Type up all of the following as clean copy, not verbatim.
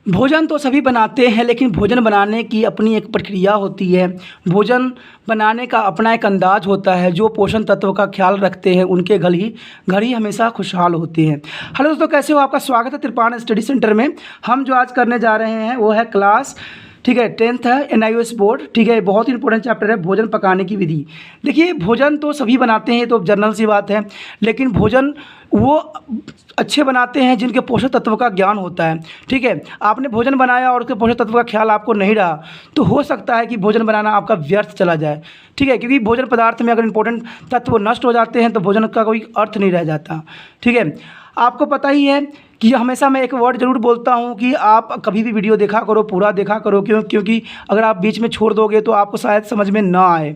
भोजन तो सभी बनाते हैं, लेकिन भोजन बनाने की अपनी एक प्रक्रिया होती है। भोजन बनाने का अपना एक अंदाज होता है। जो पोषण तत्व का ख्याल रखते हैं उनके घर ही हमेशा खुशहाल होते हैं। हेलो दोस्तों, कैसे हो? आपका स्वागत है त्रिपाण स्टडी सेंटर में। हम जो आज करने जा रहे हैं वो है क्लास 10th है NIOS बोर्ड। ठीक है, बहुत ही इंपॉर्टेंट चैप्टर है भोजन पकाने की विधि। देखिए, भोजन तो सभी बनाते हैं, तो जनरल सी बात है, लेकिन भोजन वो अच्छे बनाते हैं जिनके पोषक तत्व का ज्ञान होता है। ठीक है, आपने भोजन बनाया और उसके पोषक तत्व का ख्याल आपको नहीं रहा तो हो सकता है कि भोजन बनाना आपका व्यर्थ चला जाए। ठीक है, क्योंकि भोजन पदार्थ में अगर इंपॉर्टेंट तत्व नष्ट हो जाते हैं तो भोजन का कोई अर्थ नहीं रह जाता। ठीक है, आपको पता ही है कि हमेशा मैं एक वर्ड ज़रूर बोलता हूँ कि आप कभी भी वीडियो देखा करो, पूरा देखा करो। क्योंकि अगर आप बीच में छोड़ दोगे तो आपको शायद समझ में ना आए।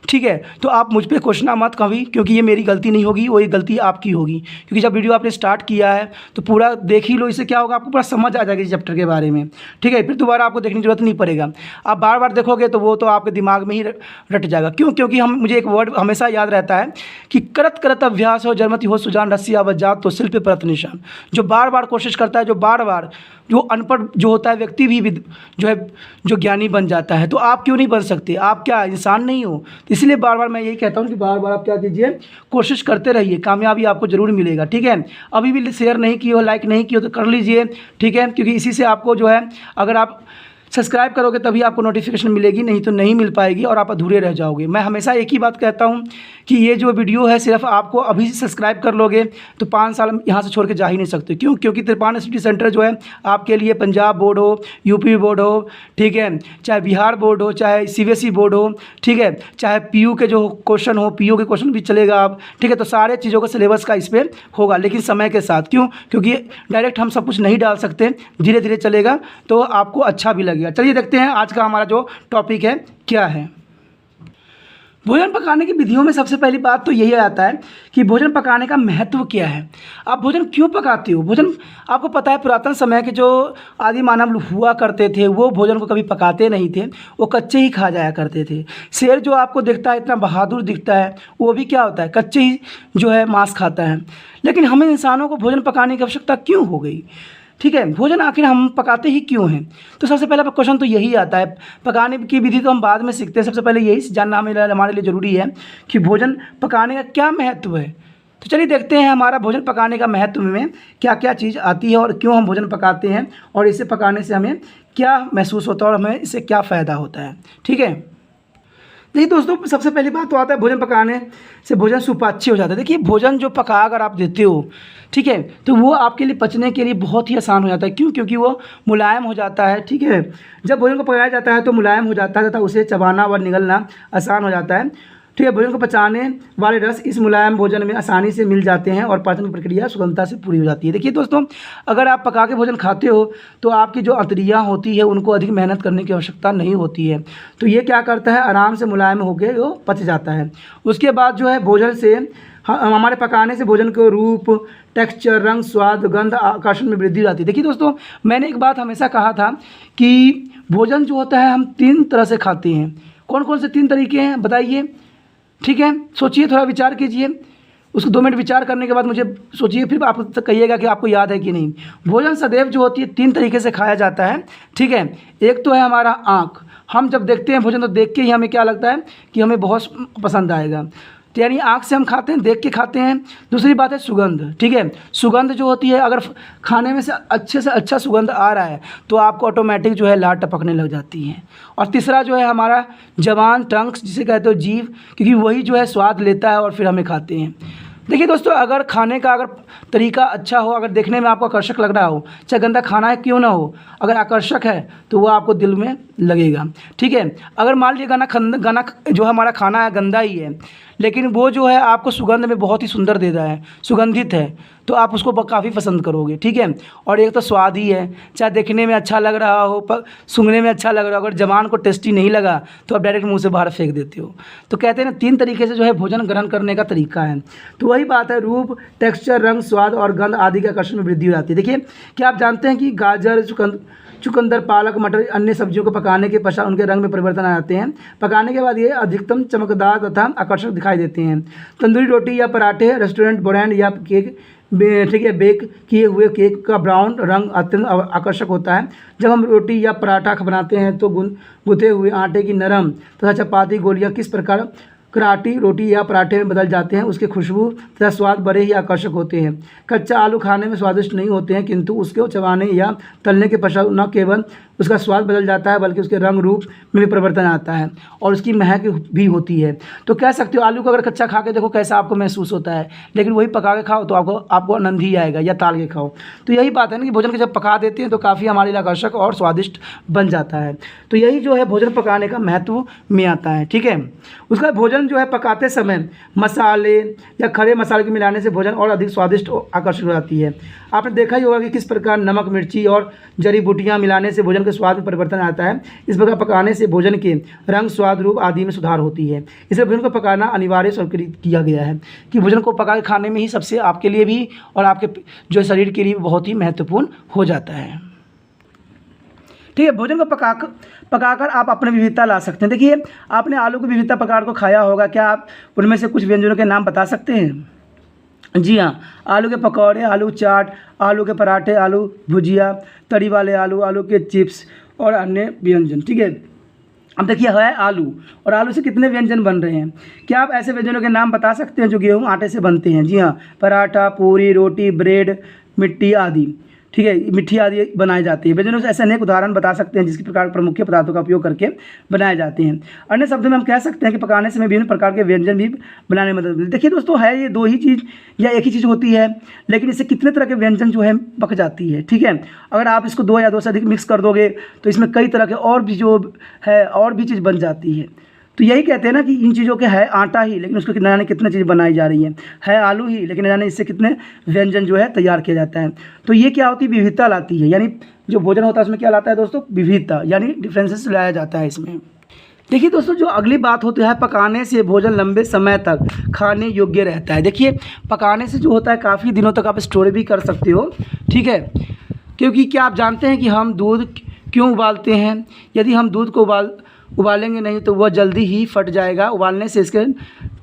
ठीक है, तो आप मुझ पे क्वेश्चन मत कभी, क्योंकि ये मेरी गलती नहीं होगी, वो ये गलती आपकी होगी। क्योंकि जब वीडियो आपने स्टार्ट किया है तो पूरा देख ही लो। इससे क्या होगा, आपको पूरा समझ आ जाएगा इस चैप्टर के बारे में। ठीक है, फिर दोबारा आपको देखने की जरूरत नहीं पड़ेगा। आप बार बार देखोगे तो वो तो आपके दिमाग में ही रट जाएगा। क्योंकि मुझे एक वर्ड हमेशा याद रहता है कि करत करत अभ्यास हो जरमति हो सुजान रस्सी आवत जात तो शिल्प परत निशान। जो बार बार कोशिश करता है, जो अनपढ़ जो होता है व्यक्ति भी जो ज्ञानी बन जाता है। तो आप क्यों नहीं बन सकते? आप क्या इंसान नहीं हो? तो इसलिए बार बार मैं यही कहता हूँ कि बार बार आप क्या कीजिए, कोशिश करते रहिए, कामयाबी आपको ज़रूर मिलेगा। ठीक है, अभी भी शेयर नहीं किए हो, लाइक नहीं किए हो तो कर लीजिए। ठीक है, क्योंकि इसी से आपको जो है, अगर आप सब्सक्राइब करोगे तभी आपको नोटिफिकेशन मिलेगी, नहीं तो नहीं मिल पाएगी और आप अधूरे रह जाओगे। मैं हमेशा एक ही बात कहता हूँ कि ये जो वीडियो है सिर्फ आपको अभी से सब्सक्राइब कर लोगे तो 5 साल यहाँ से छोड़ के जा ही नहीं सकते। क्योंकि त्रिपाण स्टडी सेंटर जो है आपके लिए पंजाब बोर्ड हो, यूपी बोर्ड हो, ठीक है, चाहे बिहार बोर्ड हो, चाहे CBSE बोर्ड हो, ठीक है, चाहे PU के जो क्वेश्चन हो, PO के क्वेश्चन भी चलेगा आप। ठीक है, तो सारे चीज़ों का सिलेबस का इस पर होगा, लेकिन समय के साथ। क्योंकि डायरेक्ट हम सब कुछ नहीं डाल सकते, धीरे धीरे चलेगा तो आपको अच्छा भी लगेगा। चलिए देखते हैं आज का हमारा जो टॉपिक है क्या है। भोजन पकाने की विधियों में सबसे पहली बात तो यही आता है कि भोजन पकाने का महत्व क्या है। आप भोजन क्यों पकाते हो? भोजन आपको पता है, पुरातन समय के जो आदि मानव हुआ करते थे वो भोजन को कभी पकाते नहीं थे, वो कच्चे ही खा जाया करते थे। शेर जो आपको दिखता है, इतना बहादुर दिखता है, वो भी क्या होता है, कच्चे ही जो है मांस खाता है। लेकिन हमें इंसानों को भोजन पकाने की आवश्यकता क्यों हो गई? ठीक है, भोजन आखिर हम पकाते ही क्यों हैं? तो सबसे पहला क्वेश्चन तो यही आता है। पकाने की विधि तो हम बाद में सीखते हैं, सबसे पहले यही जानना हमारे लिए ज़रूरी है कि भोजन पकाने का क्या महत्व है। तो चलिए देखते हैं हमारा भोजन पकाने का महत्व में क्या क्या चीज़ आती है और क्यों हम भोजन पकाते हैं और इसे पकाने से हमें क्या महसूस होता है और हमें इससे क्या फ़ायदा होता है। ठीक है, देखिए दोस्तों, सबसे पहली बात तो आता है भोजन पकाने से भोजन सुपाच्य हो जाता है। देखिए, भोजन जो पका अगर आप देते हो, ठीक है, तो वो आपके लिए पचने के लिए बहुत ही आसान हो जाता है। क्योंकि वो मुलायम हो जाता है। ठीक है, जब भोजन को पकाया जाता है तो मुलायम हो जाता है तथा उसे चबाना व निगलना आसान हो जाता है। ठीक है, भोजन को पचाने वाले रस इस मुलायम भोजन में आसानी से मिल जाते हैं और पाचन प्रक्रिया सुगमता से पूरी हो जाती है। देखिए दोस्तों, अगर आप पका के भोजन खाते हो तो आपकी जो अंतड़ियाँ होती है उनको अधिक मेहनत करने की आवश्यकता नहीं होती है। तो ये क्या करता है, आराम से मुलायम होकर वो पच जाता है। उसके बाद जो है भोजन से हमारे पकाने से भोजन के रूप, टेक्सचर, रंग, स्वाद, गंध, आकर्षण में वृद्धि आती है। देखिए दोस्तों, मैंने एक बात हमेशा कहा था कि भोजन जो होता है हम 3 तरह से खाते हैं। कौन कौन से 3 तरीके हैं बताइए? ठीक है, सोचिए, थोड़ा विचार कीजिए। उसको 2 मिनट विचार करने के बाद मुझे सोचिए, फिर आप कहिएगा कि आपको याद है कि नहीं। भोजन सदैव जो होती है 3 तरीके से खाया जाता है। ठीक है, एक तो है हमारा आँख। हम जब देखते हैं भोजन तो देख के ही हमें क्या लगता है कि हमें बहुत पसंद आएगा, तो यानी आँख से हम खाते हैं, देख के खाते हैं। दूसरी बात है सुगंध। ठीक है, सुगंध जो होती है, अगर खाने में से अच्छा सुगंध आ रहा है तो आपको ऑटोमेटिक जो है लार टपकने लग जाती है। और तीसरा जो है हमारा ज़बान, टंग जिसे कहते हो जीभ, क्योंकि वही जो है स्वाद लेता है और फिर हमें खाते हैं। देखिए दोस्तों, अगर खाने का अगर तरीका अच्छा हो, अगर देखने में आपको आकर्षक लग रहा हो, चाहे गंदा खाना है क्यों ना हो, अगर आकर्षक है तो वो आपको दिल में लगेगा। ठीक है, अगर मान लीजिए गाना जो हमारा खाना है गंदा ही है, लेकिन वो जो है आपको सुगंध में बहुत ही सुंदर दे रहा है, सुगंधित है, तो आप उसको काफ़ी पसंद करोगे। ठीक है, और एक तो स्वाद ही है, चाहे देखने में अच्छा लग रहा हो, सूंघने में अच्छा लग रहा हो, अगर ज़बान को टेस्टी नहीं लगा तो आप डायरेक्ट मुंह से बाहर फेंक देते हो। तो कहते हैं ना, 3 तरीके से जो है भोजन ग्रहण करने का तरीका है। तो वही बात है, रूप, टेक्सचर, रंग, स्वाद और गंध आदि के आकर्षण में वृद्धि हो जाती है। देखिए, क्या आप जानते हैं कि गाजर, चुकंदर, पालक, मटर, अन्य सब्जियों को पकाने के पश्चात उनके रंग में परिवर्तन आ जाते हैं। पकाने के बाद ये अधिकतम चमकदार तथा आकर्षक दिखाई देते हैं। तंदूरी रोटी या पराठे, रेस्टोरेंट ब्रांड या केक ठीक है, बेक किए हुए केक का ब्राउन रंग अत्यंत आकर्षक होता है। जब हम रोटी या पराठा बनाते हैं तो गूँथे हुए आटे की नरम तथा चपाती गोलियां किस प्रकार कराटी रोटी या पराठे में बदल जाते हैं, उसके खुशबू तथा स्वाद बड़े ही आकर्षक होते हैं। कच्चा आलू खाने में स्वादिष्ट नहीं होते हैं, किंतु उसके चबाने या तलने के पश्चात न केवल उसका स्वाद बदल जाता है बल्कि उसके रंग रूप में भी परिवर्तन आता है और उसकी महक भी होती है। तो कह सकते हो आलू को अगर कच्चा खा के देखो कैसा आपको महसूस होता है, लेकिन वही पका के खाओ तो आपको आनंद ही आएगा, या ताल के खाओ। तो यही बात है ना कि भोजन को जब पका देते हैं तो काफ़ी हमारे लिए आकर्षक और स्वादिष्ट बन जाता है। तो यही जो है भोजन पकाने का महत्व में आता है, ठीक है। उसका भोजन जो है पकाते समय मसाले या खड़े मसाले के मिलाने से भोजन और अधिक स्वादिष्ट और आकर्षक हो जाती है। आपने देखा ही होगा कि किस प्रकार नमक, मिर्ची और जड़ी बूटियाँ मिलाने से भोजन के स्वाद में परिवर्तन आता है। इस प्रकार पकाने से भोजन के रंग, स्वाद, रूप आदि में सुधार होती है। इसलिए भोजन को पकाना अनिवार्य स्वीकृत किया गया है कि भोजन को पका के खाने में ही सबसे आपके लिए भी और आपके जो शरीर के लिए बहुत ही महत्वपूर्ण हो जाता है, ठीक है। भोजन को पकाकर आप अपने विविधता ला सकते हैं। देखिए, आपने आलू की विविधता प्रकार को खाया होगा, क्या आप उनमें से कुछ व्यंजनों के नाम बता सकते हैं? जी हाँ, आलू के पकौड़े, आलू चाट, आलू के पराठे, आलू भुजिया, तरी वाले आलू, आलू के चिप्स और अन्य व्यंजन, ठीक है। अब देखिए है आलू, और आलू से कितने व्यंजन बन रहे हैं। क्या आप ऐसे व्यंजनों के नाम बता सकते हैं जो गेहूँ आटे से बनते हैं? जी हाँ, पराठा, पूरी, रोटी, ब्रेड, मिट्टी आदि, ठीक है, मिट्टी आदि बनाई जाती है। व्यंजनों से ऐसे अनेक उदाहरण बता सकते हैं जिसके प्रकार प्रमुख पदार्थों का उपयोग करके बनाए जाते हैं। अन्य शब्दों में हम कह सकते हैं कि पकाने से विभिन्न प्रकार के व्यंजन भी बनाने में मदद मिलती है। देखिए दोस्तों, है ये दो ही चीज़ या एक ही चीज़ होती है, लेकिन इससे कितने तरह के व्यंजन जो है पक जाती है, ठीक है। अगर आप इसको दो या दो से अधिक मिक्स कर दोगे तो इसमें कई तरह के और भी जो है और भी चीज़ बन जाती है। तो यही कहते हैं ना कि इन चीज़ों के है आटा ही, लेकिन उसको न जाने कितने चीज़ बनाई जा रही है आलू ही, लेकिन न जाने इससे कितने व्यंजन जो है तैयार किया जाता है। तो ये क्या होती है? विविधता लाती है, यानी जो भोजन होता है उसमें क्या लाता है दोस्तों? विविधता, यानी डिफरेंसेस लाया जाता है इसमें। देखिए दोस्तों, जो अगली बात होती है, पकाने से भोजन लंबे समय तक खाने योग्य रहता है। देखिए, पकाने से जो होता है काफ़ी दिनों तक आप स्टोर भी कर सकते हो, ठीक है। क्योंकि क्या आप जानते हैं कि हम दूध क्यों उबालते हैं? यदि हम दूध को उबालेंगे नहीं तो वह जल्दी ही फट जाएगा। उबालने से इसके,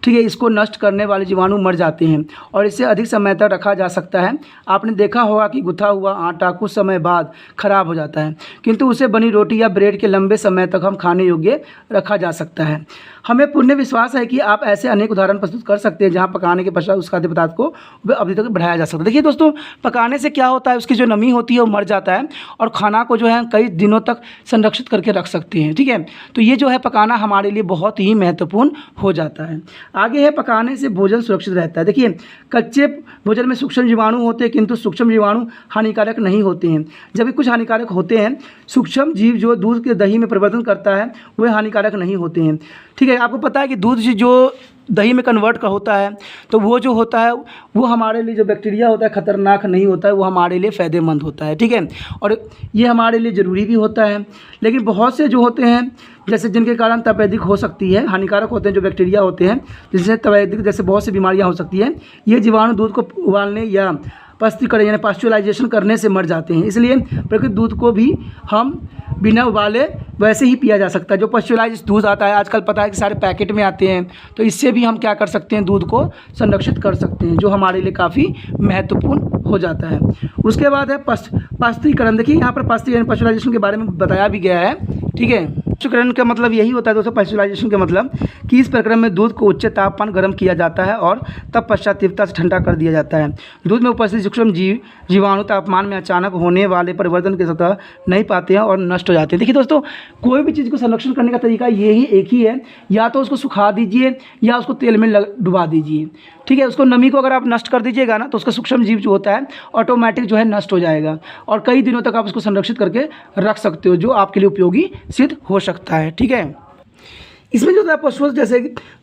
ठीक है, इसको नष्ट करने वाले जीवाणु मर जाते हैं और इसे अधिक समय तक रखा जा सकता है। आपने देखा होगा कि गुथा हुआ आटा कुछ समय बाद खराब हो जाता है, किंतु उसे बनी रोटी या ब्रेड के लंबे समय तक हम खाने योग्य रखा जा सकता है। हमें पूर्ण विश्वास है कि आप ऐसे अनेक उदाहरण प्रस्तुत कर सकते हैं जहां पकाने के पश्चात उस खाद्य पदार्थ को अवधि तक बढ़ाया जा सकता है। देखिए दोस्तों, पकाने से क्या होता है, उसकी जो नमी होती है वो मर जाता है और खाना को जो है कई दिनों तक संरक्षित करके रख सकते हैं, ठीक है। तो ये जो है पकाना हमारे लिए बहुत ही महत्वपूर्ण हो जाता है। आगे है, पकाने से भोजन सुरक्षित रहता है। देखिए, कच्चे भोजन में सूक्ष्म जीवाणु होते हैं, किंतु सूक्ष्म जीवाणु हानिकारक नहीं होते हैं, जबकि कुछ हानिकारक होते हैं। सूक्ष्म जीव जो दूध के दही में परिवर्तन करता है वे हानिकारक नहीं होते हैं, ठीक है। आपको पता है कि दूध जो दही में कन्वर्ट का होता है तो वो जो होता है वो हमारे लिए जो बैक्टीरिया होता है खतरनाक नहीं होता है, वो हमारे लिए फ़ायदेमंद होता है, ठीक है। और ये हमारे लिए ज़रूरी भी होता है। लेकिन बहुत से जो होते हैं जैसे जिनके कारण तपेदिक हो सकती है, हानिकारक होते हैं जो बैक्टीरिया होते हैं जिससे तपेदिक जैसे बहुत सी बीमारियां हो सकती हैं, ये जीवाणु दूध को उबालने या पस्तीकरण यानी पास्चुराइजेशन करने से मर जाते हैं। इसलिए प्राकृतिक दूध को भी हम बिना उबाले वैसे ही पिया जा सकता है। जो पास्चुराइज दूध आता है आजकल पता है कि सारे पैकेट में आते हैं, तो इससे भी हम क्या कर सकते हैं, दूध को संरक्षित कर सकते हैं, जो हमारे लिए काफ़ी महत्वपूर्ण हो जाता है। उसके बाद है पास्चुरीकरण। देखिए, यहाँ पर पास्चुराइजेशन के बारे में बताया भी गया है, ठीक है। पास्चुरीकरण का मतलब यही होता है दोस्तों, पास्चुराइजेशन का मतलब कि इस प्रक्रिया में दूध को उच्च तापमान गर्म किया जाता है और तब पश्चात तीव्रता से ठंडा कर दिया जाता है। दूध में उपस्थित सूक्ष्म जीवाणु तापमान में अचानक होने वाले परिवर्तन के सतह नहीं पाते हैं और नष्ट हो जाते हैं। देखिए दोस्तों, कोई भी चीज़ को संरक्षण करने का तरीका यही एक ही है, या तो उसको सुखा दीजिए या उसको तेल में डुबा दीजिए, ठीक है। उसको नमी को अगर आप नष्ट कर दीजिएगा ना तो उसका सूक्ष्म जीव जो होता है ऑटोमेटिक जो है नष्ट हो जाएगा और कई दिनों तक आप उसको संरक्षित करके रख सकते हो, जो आपके लिए उपयोगी सिद्ध हो सकता है, ठीक है। इसमें जो होता है पशुओं जैसे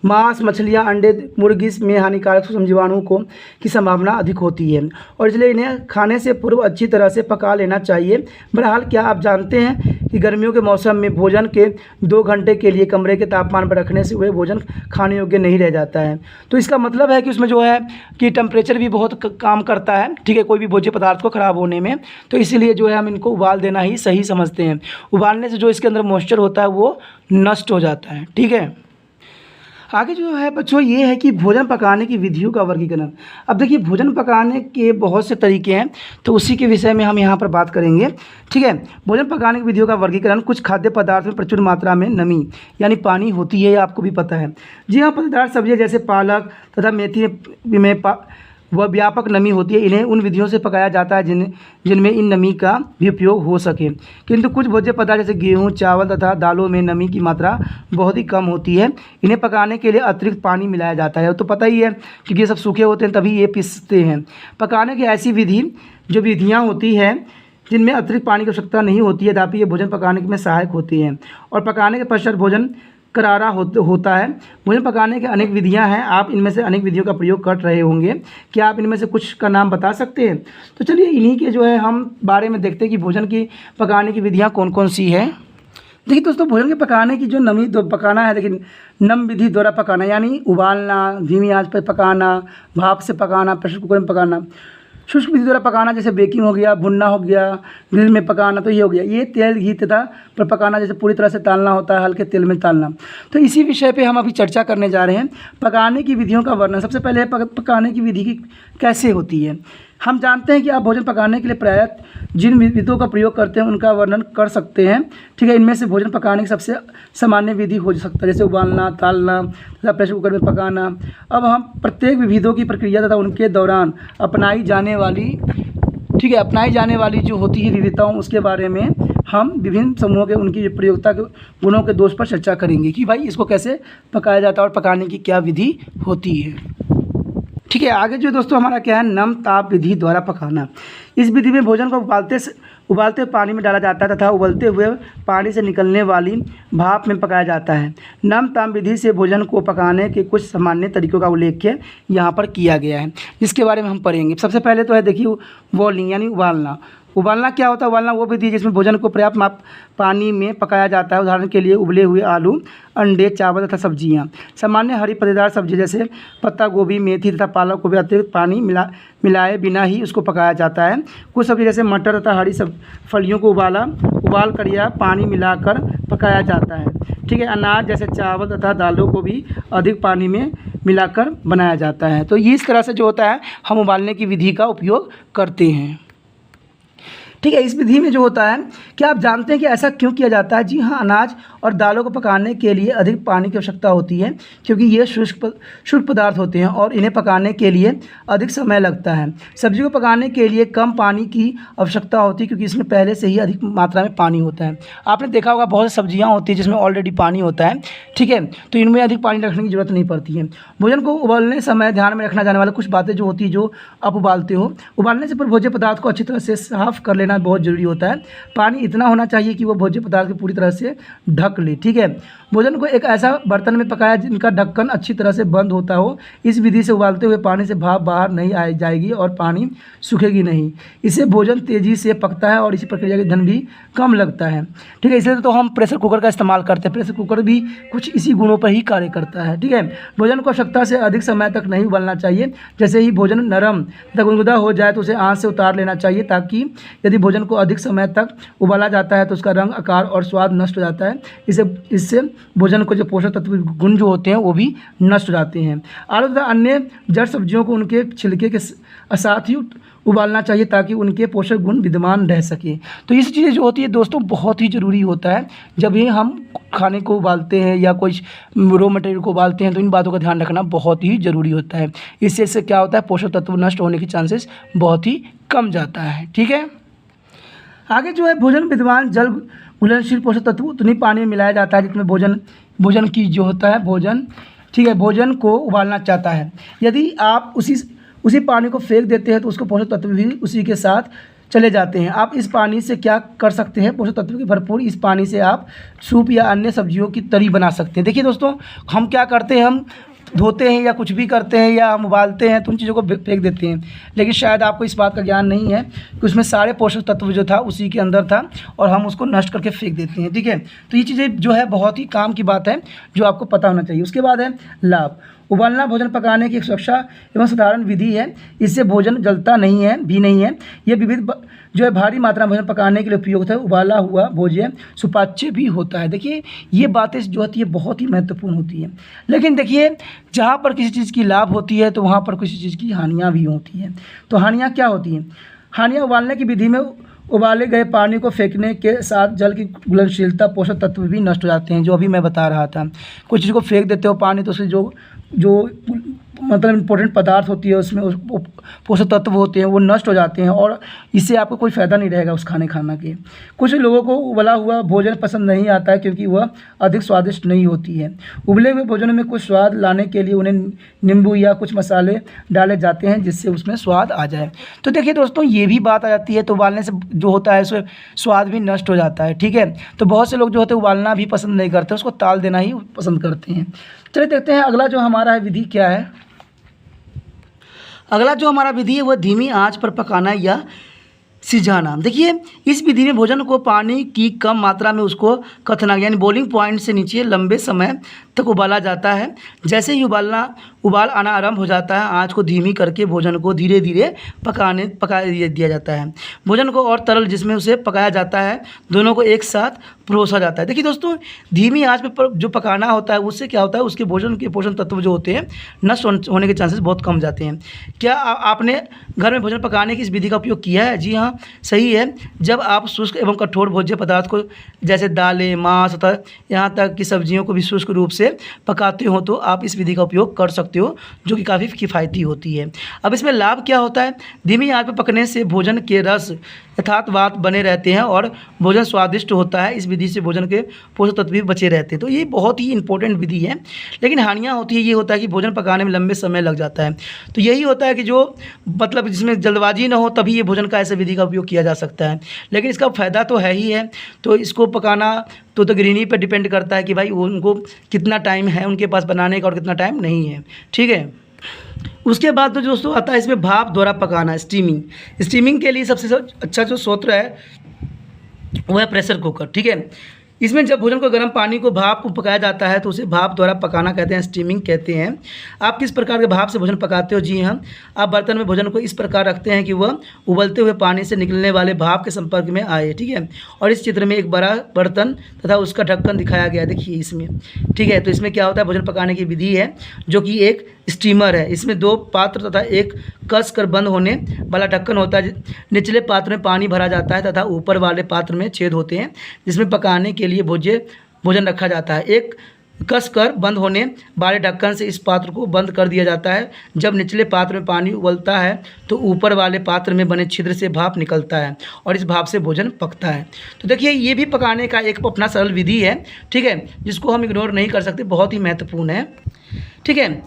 मांस, मछलियाँ, अंडे, मुर्गी में हानिकारक सूक्ष्म जीवाणुओं की संभावना अधिक होती है और इसलिए इन्हें खाने से पूर्व अच्छी तरह से पका लेना चाहिए। बहरहाल, क्या आप जानते हैं कि गर्मियों के मौसम में भोजन के 2 घंटे के लिए कमरे के तापमान पर रखने से वह भोजन खाने योग्य नहीं रह जाता है। तो इसका मतलब है कि उसमें जो है कि टेम्परेचर भी बहुत काम करता है, ठीक है, कोई भी भोज्य पदार्थ को ख़राब होने में। तो इसीलिए जो है हम इनको उबाल देना ही सही समझते हैं। उबालने से जो इसके अंदर मॉइस्चर होता है वो नष्ट हो जाता है, ठीक है। आगे जो है बच्चों ये है कि भोजन पकाने की विधियों का वर्गीकरण। अब देखिए भोजन पकाने के बहुत से तरीके हैं, तो उसी के विषय में हम यहाँ पर बात करेंगे। ठीक है, भोजन पकाने की विधियों का वर्गीकरण। कुछ खाद्य पदार्थ में प्रचुर मात्रा में नमी यानी पानी होती है, आपको भी पता है। जी हाँ, पदार्थ सब्जियाँ जैसे पालक तथा मेथी में वह व्यापक नमी होती है। इन्हें उन विधियों से पकाया जाता है जिनमें इन नमी का भी उपयोग हो सके। किंतु कुछ भोज्य पदार्थ जैसे गेहूँ, चावल तथा दालों में नमी की मात्रा बहुत ही कम होती है। इन्हें पकाने के लिए अतिरिक्त पानी मिलाया जाता है। तो पता ही है क्योंकि ये सब सूखे होते हैं तभी ये पिसते हैं। पकाने की ऐसी विधियाँ होती है जिनमें अतिरिक्त पानी की आवश्यकता नहीं होती है, तथापि ये भोजन पकाने में सहायक होती हैं। और पकाने के पश्चात भोजन करारा होता है। भोजन पकाने के अनेक विधियां हैं, आप इनमें से अनेक विधियों का प्रयोग कर रहे होंगे। क्या आप इनमें से कुछ का नाम बता सकते हैं? तो चलिए इन्हीं के जो है हम बारे में देखते हैं कि भोजन की पकाने की विधियां कौन कौन सी है। देखिए दोस्तों, भोजन के पकाने की जो नमी पकाना है, लेकिन नम विधि द्वारा पकाना यानी उबालना, धीमी आंच पर पकाना, भाप से पकाना, प्रेशर कुकर में पकाना, शुष्क विधि द्वारा पकाना जैसे बेकिंग हो गया, भुनना हो गया, ग्रिल में पकाना, तो ये हो गया। ये तेल घी तथा पर पकाना जैसे पूरी तरह से तालना होता है, हल्के तेल में तालना। तो इसी विषय पे हम अभी चर्चा करने जा रहे हैं, पकाने की विधियों का वर्णन। सबसे पहले है पकाने की विधि की कैसे होती है। हम जानते हैं कि आप भोजन पकाने के लिए प्रायः जिन विधियों का प्रयोग करते हैं उनका वर्णन कर सकते हैं। ठीक है, इनमें से भोजन पकाने की सबसे सामान्य विधि हो सकता है जैसे उबालना, तालना तथा प्रेशर कुकर में पकाना। अब हम प्रत्येक विधियों की प्रक्रिया तथा उनके दौरान अपनाई जाने वाली जो होती है विविधताओं, उसके बारे में हम विभिन्न समूहों के उनकी प्रयोगता के गुणों के दोष पर चर्चा करेंगे कि भाई इसको कैसे पकाया जाता है और पकाने की क्या विधि होती है। ठीक है, आगे जो दोस्तों हमारा क्या है, नम ताप विधि द्वारा पकाना। इस विधि में भोजन को उबालते पानी में डाला जाता है तथा उबलते हुए पानी से निकलने वाली भाप में पकाया जाता है। नम ताप विधि से भोजन को पकाने के कुछ सामान्य तरीकों का उल्लेख यहाँ पर किया गया है, जिसके बारे में हम पढ़ेंगे। सबसे पहले तो है देखिए बॉइलिंग यानी उबालना। उबालना क्या होता है? उबालना वो विधि जिसमें भोजन को पर्याप्त पानी में पकाया जाता है। उदाहरण के लिए उबले हुए आलू, अंडे, चावल तथा सब्जियां। सामान्य हरी पत्तेदार सब्जी जैसे पत्ता गोभी, मेथी तथा पालक को भी अतिरिक्त पानी मिलाए बिना ही उसको पकाया जाता है। कुछ सब्जी जैसे मटर तथा हरी फलियों को उबाल कर या पानी मिलाकर पकाया जाता है। ठीक है, अनाज जैसे चावल तथा दालों को भी अधिक पानी में मिलाकर बनाया जाता है। तो ये इस तरह से जो होता है हम उबालने की विधि का उपयोग करते हैं। ठीक है, इस विधि में जो होता है, क्या आप जानते हैं कि ऐसा क्यों किया जाता है? जी हाँ, अनाज और दालों को पकाने के लिए अधिक पानी की आवश्यकता होती है क्योंकि ये शुष्क पदार्थ होते हैं और इन्हें पकाने के लिए अधिक समय लगता है। सब्जी को पकाने के लिए कम पानी की आवश्यकता होती है क्योंकि इसमें पहले से ही अधिक मात्रा में पानी होता है। आपने देखा होगा बहुत सी सब्जियाँ होती हैं जिसमें ऑलरेडी पानी होता है। ठीक है, तो इनमें अधिक पानी रखने की जरूरत नहीं पड़ती है। भोजन को उबालने समय ध्यान में रखना जाने वाला कुछ बातें जो होती है जो आप उबालते हो। उबालने से पूर्व भोज्य पदार्थ को अच्छी तरह से साफ कर लेना बहुत ज़रूरी होता है। पानी इतना होना चाहिए कि वो भोज्य पदार्थ को पूरी तरह से ढक ले। ठीक है, भोजन को एक ऐसा बर्तन में पकाया जिनका ढक्कन अच्छी तरह से बंद होता हो। इस विधि से उबालते हुए पानी से भाप बाहर नहीं आ जाएगी और पानी सूखेगी नहीं। इससे भोजन तेज़ी से पकता है और इसी प्रक्रिया का ईंधन भी कम लगता है। ठीक है, इसलिए तो हम प्रेशर कुकर का इस्तेमाल करते हैं। प्रेशर कुकर भी कुछ इसी गुणों पर ही कार्य करता है। ठीक है, भोजन को आवश्यकता से अधिक समय तक नहीं उबालना चाहिए। जैसे ही भोजन नरम तथा गुनगुना हो जाए तो उसे आंच से उतार लेना चाहिए, ताकि यदि भोजन को अधिक समय तक उबाला जाता है तो उसका रंग, आकार और स्वाद नष्ट हो जाता है। इससे भोजन को जो पोषक तत्व गुण जो होते हैं वो भी नष्ट हो जाते हैं। आलू तथा अन्य जड़ सब्जियों को उनके छिलके के साथ ही उबालना चाहिए ताकि उनके पोषक गुण विद्यमान रह सके। तो ये चीज़ें जो होती है दोस्तों बहुत ही ज़रूरी होता है जब भी हम खाने को उबालते हैं या कोई रॉ मटेरियल को उबालते हैं, तो इन बातों का ध्यान रखना बहुत ही ज़रूरी होता है। इससे क्या होता है, पोषक तत्व नष्ट होने के चांसेस बहुत ही कम जाता है। ठीक है, आगे जो है भोजन विद्यमान जल घुलनशील पोषक तत्व उतनी पानी में मिलाया जाता है जिसमें भोजन की जो होता है भोजन, ठीक है, भोजन को उबालना चाहता है। यदि आप उसी पानी को फेंक देते हैं तो उसको पोषक तत्व भी उसी के साथ चले जाते हैं। आप इस पानी से क्या कर सकते हैं, पोषक तत्व की भरपूर इस पानी से आप सूप या अन्य सब्जियों की तरी बना सकते हैं। देखिए दोस्तों, हम क्या करते हैं, हम धोते हैं या कुछ भी करते हैं या हम उबालते हैं तो उन चीज़ों को फेंक देते हैं, लेकिन शायद आपको इस बात का ज्ञान नहीं है कि उसमें सारे पोषक तत्व जो था उसी के अंदर था और हम उसको नष्ट करके फेंक देते हैं। ठीक है, तो ये चीज़ें जो है बहुत ही काम की बात है जो आपको पता होना चाहिए। उसके बाद है लाभ। उबालना भोजन पकाने की एक सुरक्षा एवं साधारण विधि है। इससे भोजन जलता नहीं है। ये विविध जो है भारी मात्रा में भोजन पकाने के लिए उपयुक्त है। उबाला हुआ भोजन सुपाच्य भी होता है। देखिए ये बातें जो होती है बहुत ही महत्वपूर्ण होती है। लेकिन देखिए जहाँ पर किसी चीज़ की लाभ होती है तो वहाँ पर किसी चीज़ की हानियाँ भी होती हैं। तो हानियाँ क्या होती हैं? हानियाँ उबालने की विधि में उबाले गए पानी को फेंकने के साथ जल की घुलनशीलता, पोषक तत्व भी नष्ट हो जाते हैं, जो अभी मैं बता रहा था। कुछ चीज़ को फेंक देते हो पानी तो उससे जो मतलब इम्पोर्टेंट पदार्थ होती है उसमें पोषक तत्व होते हैं वो नष्ट हो जाते हैं और इससे आपको कोई फ़ायदा नहीं रहेगा उस खाना के। कुछ लोगों को उबला हुआ भोजन पसंद नहीं आता है क्योंकि वह अधिक स्वादिष्ट नहीं होती है। उबले हुए भोजन में कुछ स्वाद लाने के लिए उन्हें नींबू या कुछ मसाले डाले जाते हैं जिससे उसमें स्वाद आ जाए। तो देखिए दोस्तों ये भी बात आ जाती है। तो उबालने से जो होता है उसमें स्वाद भी नष्ट हो जाता है। ठीक है, तो बहुत से लोग जो होते हैं उबालना भी पसंद नहीं करते, उसको ताल देना ही पसंद करते हैं। चलिए देखते हैं अगला जो हमारा है विधि क्या है। अगला जो हमारा विधि है वह धीमी आंच पर पकाना या सिझाना। देखिए इस विधि में भोजन को पानी की कम मात्रा में उसको कथनांक यानी बॉइलिंग पॉइंट से नीचे लंबे समय तक उबाला जाता है। जैसे ही उबाल आना आरंभ हो जाता है आंच को धीमी करके भोजन को धीरे धीरे पका दिया जाता है। भोजन को और तरल जिसमें उसे पकाया जाता है दोनों को एक साथ परोसा जाता है। देखिए दोस्तों धीमी आंच पर जो पकाना होता है उससे क्या होता है उसके भोजन के पोषण तत्व जो होते हैं नष्ट होने के चांसेस बहुत कम जाते हैं। क्या आपने घर में भोजन पकाने की इस विधि का उपयोग किया है? जी हाँ सही है। जब आप शुष्क एवं कठोर भोज्य पदार्थ को जैसे दालें, मांस तथा यहाँ तक कि सब्जियों को भी शुष्क रूप से पकाते हो तो आप इस विधि का उपयोग कर सकते हो जो कि काफ़ी किफ़ायती होती है। अब इसमें लाभ क्या होता है? धीमी आंच पर पकने से भोजन के रस यथार्थवात बने रहते हैं और भोजन स्वादिष्ट होता है। इस विधि से भोजन के पोषक तत्व भी बचे रहते हैं। तो ये बहुत ही इंपॉर्टेंट विधि है। लेकिन हानियाँ होती है, ये होता है कि भोजन पकाने में लंबे समय लग जाता है। तो यही होता है कि जो मतलब जिसमें जल्दबाजी ना हो तभी ये भोजन का ऐसे विधि का उपयोग किया जा सकता है। लेकिन इसका फ़ायदा तो है ही है। तो इसको पकाना तो गृहिणी पर डिपेंड करता है कि भाई उनको कितना टाइम है उनके पास बनाने का और कितना टाइम नहीं है। ठीक है, उसके बाद तो दोस्तों आता है इसमें भाप द्वारा पकाना, स्टीमिंग के लिए सबसे अच्छा जो स्रोत है वह है प्रेशर कुकर। ठीक है, इसमें जब भोजन को गर्म पानी को भाप को पकाया जाता है तो उसे भाप द्वारा पकाना कहते हैं, स्टीमिंग कहते हैं। आप किस प्रकार के भाप से भोजन पकाते हो? जी हाँ, आप बर्तन में भोजन को इस प्रकार रखते हैं कि वह उबलते हुए पानी से निकलने वाले भाप के संपर्क में आए। ठीक है, और इस चित्र में एक बड़ा बर्तन तथा उसका ढक्कन दिखाया गया है, देखिए इसमें। ठीक है, तो इसमें क्या होता है भोजन पकाने की विधि है जो कि एक स्टीमर है। इसमें दो पात्र तथा एक कस कर बंद होने वाला ढक्कन होता है। निचले पात्र में पानी भरा जाता है तथा ऊपर वाले पात्र में छेद होते हैं जिसमें पकाने के लिए भोजन रखा जाता है। एक कस कर बंद होने वाले ढक्कन से इस पात्र को बंद कर दिया जाता है। जब निचले पात्र में पानी उबलता है तो ऊपर वाले पात्र में बने छिद्र से भाप निकलता है और इस भाप से भोजन पकता है। तो देखिए ये भी पकाने का एक अपना सरल विधि है। ठीक है, जिसको हम इग्नोर नहीं कर सकते, बहुत ही महत्वपूर्ण है। ठीक है,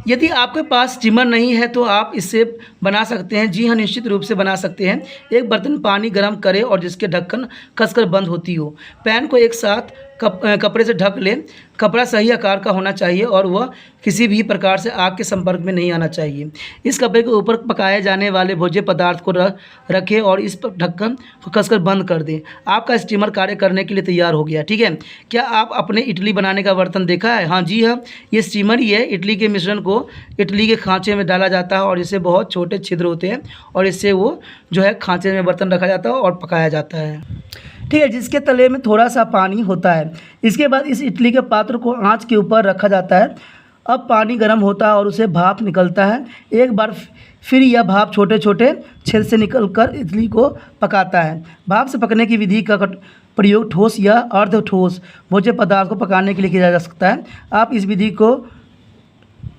यदि आपके पास स्टीमर नहीं है तो आप इससे बना सकते हैं। जी हाँ, निश्चित रूप से बना सकते हैं। एक बर्तन पानी गर्म करें और जिसके ढक्कन कसकर बंद होती हो। पैन को एक साथ कपड़े से ढक लें। कपड़ा सही आकार का होना चाहिए और वह किसी भी प्रकार से आग के संपर्क में नहीं आना चाहिए। इस कपड़े के ऊपर पकाए जाने वाले भोज्य पदार्थ को रखें और इस पर ढक्कन को कसकर बंद कर दें। आपका स्टीमर कार्य करने के लिए तैयार हो गया। ठीक है, क्या आप अपने इडली बनाने का बर्तन देखा है? हाँ जी हाँ, ये स्टीमर ही है। इडली के मिश्रण को इडली के खांचे में डाला जाता है और इससे बहुत छोटे छिद्र होते हैं और इससे वो जो है खांचे में बर्तन रखा जाता है और पकाया जाता है। ठीक है, जिसके तले में थोड़ा सा पानी होता है। इसके बाद इस इडली के पात्र को आंच के ऊपर रखा जाता है। अब पानी गर्म होता है और उसे भाप निकलता है। एक बार फिर यह भाप छोटे छोटे छेद से निकलकर इडली को पकाता है। भाप से पकने की विधि का प्रयोग ठोस या अर्ध ठोस भोज्य पदार्थ को पकाने के लिए किया जा सकता है। आप इस विधि को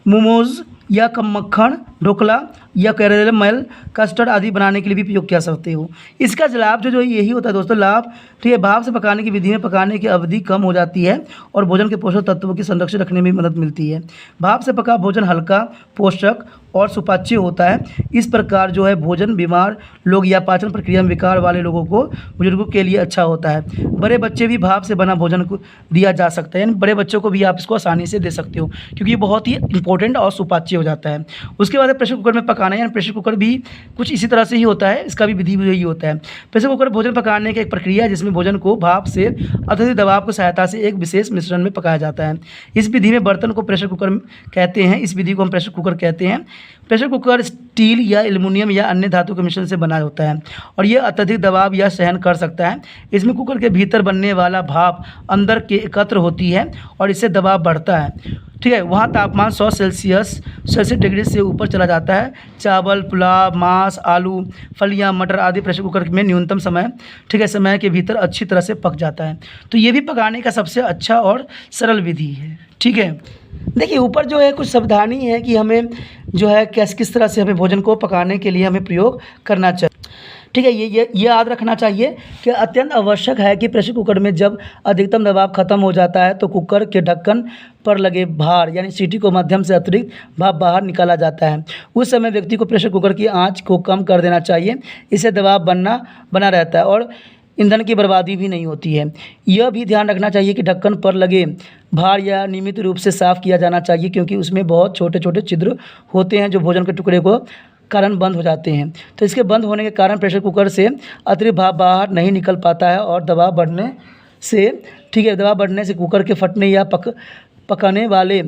मोमोज या मक्खन, ढोकला या कैरेमल, कस्टर्ड आदि बनाने के लिए भी उपयोग कर सकते हो। इसका लाभ जो यही होता है दोस्तों, लाभ ठीक है, भाप से पकाने की विधि में पकाने की अवधि कम हो जाती है और भोजन के पोषक तत्वों की संरक्षण रखने में मदद मिलती है। भाप से पका भोजन हल्का, पोषक और सुपाच्य होता है। इस प्रकार जो है भोजन बीमार लोग या पाचन प्रक्रिया में विकार वाले लोगों को, बुजुर्गों के लिए अच्छा होता है। बड़े बच्चे भी भाप से बना भोजन को दिया जा सकता है, यानी बड़े बच्चों को भी आप इसको आसानी से दे सकते हो क्योंकि ये बहुत ही इंपॉर्टेंट और सुपाच्य हो जाता है। उसके बाद करें प्रेशर कुकर में पकाना, यानी प्रेशर कुकर भी कुछ इसी तरह से ही होता है, इसका भी विधि यही होता है। प्रेशर कुकर भोजन पकाने की एक प्रक्रिया है जिसमें भोजन को भाप से अत्यधिक दबाव की सहायता से एक विशेष मिश्रण में पकाया जाता है। इस विधि में बर्तन को प्रेशर कुकर कहते हैं, इस विधि को हम प्रेशर कुकर कहते हैं। प्रेशर कुकर स्टील या एल्युमिनियम या अन्य धातु के मिश्रण से बना होता है और यह अत्यधिक दबाव या सहन कर सकता है। इसमें कुकर के भीतर बनने वाला भाप अंदर के एकत्र होती है और इससे दबाव बढ़ता है, ठीक है। वहाँ तापमान 100 सेल्सियस डिग्री से ऊपर चला जाता है। चावल, पुलाव, मांस, आलू, फलियां, मटर आदि प्रेशर कुकर में न्यूनतम समय, ठीक है, समय के भीतर अच्छी तरह से पक जाता है। तो ये भी पकाने का सबसे अच्छा और सरल विधि है, ठीक है। देखिए ऊपर जो है कुछ सावधानी है कि हमें जो है किस तरह से हमें भोजन को पकाने के लिए हमें प्रयोग करना चाहिए, ठीक है। ये याद रखना चाहिए कि अत्यंत आवश्यक है कि प्रेशर कुकर में जब अधिकतम दबाव खत्म हो जाता है तो कुकर के ढक्कन पर लगे भार यानी सीटी को माध्यम से अतिरिक्त भाप बाहर निकाला जाता है। उस समय व्यक्ति को प्रेशर कुकर की आंच को कम कर देना चाहिए, इससे दबाव बना रहता है और ईंधन की बर्बादी भी नहीं होती है। यह भी ध्यान रखना चाहिए कि ढक्कन पर लगे भार या नियमित रूप से साफ़ किया जाना चाहिए क्योंकि उसमें बहुत छोटे छोटे छिद्र होते हैं जो भोजन के टुकड़े को कारण बंद हो जाते हैं। तो इसके बंद होने के कारण प्रेशर कुकर से अतिरिक्त भाप बाहर नहीं निकल पाता है और दबाव बढ़ने से, ठीक है, दबाव बढ़ने से कुकर के फटने या पकाने वाले